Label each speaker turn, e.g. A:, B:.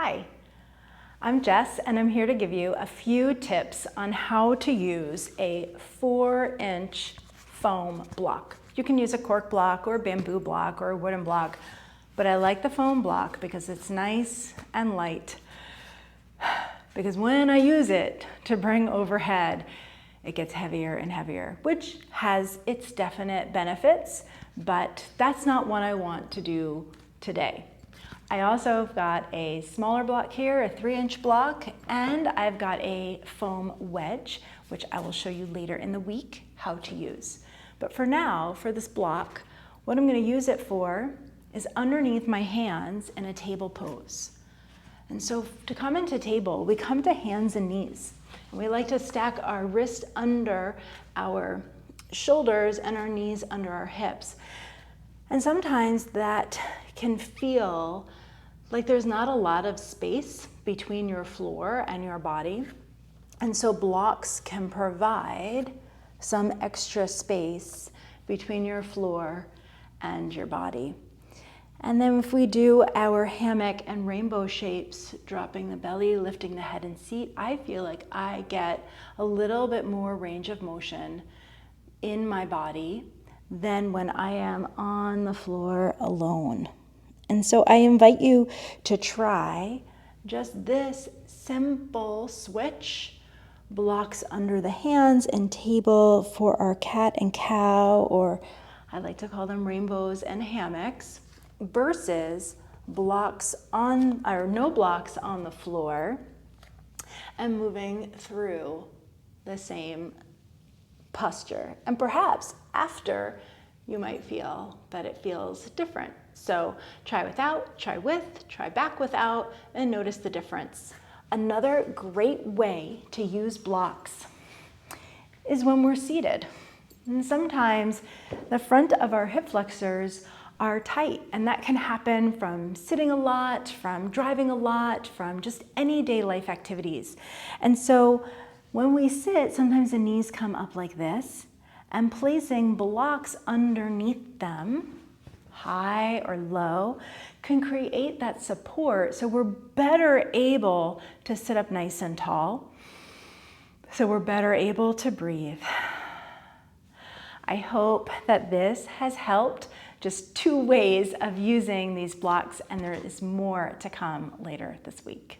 A: Hi, I'm Jess and I'm here to give you a few tips on how to use a 4-inch foam block. You can use a cork block or a bamboo block or a wooden block, but I like the foam block because it's nice and light. Because when I use it to bring overhead, it gets heavier and heavier, which has its definite benefits, but that's not what I want to do today. I also have got a smaller block here, a 3-inch block, and I've got a foam wedge, which I will show you later in the week how to use. But for now, for this block, what I'm going to use it for is underneath my hands in a table pose. And so to come into table, we come to hands and knees. And we like to stack our wrist under our shoulders and our knees under our hips. And sometimes that can feel like there's not a lot of space between your floor and your body. And so blocks can provide some extra space between your floor and your body. And then if we do our hammock and rainbow shapes, dropping the belly, lifting the head and seat, I feel like I get a little bit more range of motion in my body than when I am on the floor alone. And so I invite you to try just this simple switch, blocks under the hands and table for our cat and cow, or I like to call them rainbows and hammocks, versus blocks on, or no blocks on the floor, and moving through the same posture. And perhaps after, you might feel that it feels different. So try without, try with, try back without, and notice the difference. Another great way to use blocks is when we're seated. And sometimes the front of our hip flexors are tight, and that can happen from sitting a lot, from driving a lot, from just everyday life activities. And so when we sit, sometimes the knees come up like this, and placing blocks underneath them, high or low, can create that support so we're better able to sit up nice and tall, so we're better able to breathe. I hope that this has helped. Just 2 ways of using these blocks, and there is more to come later this week.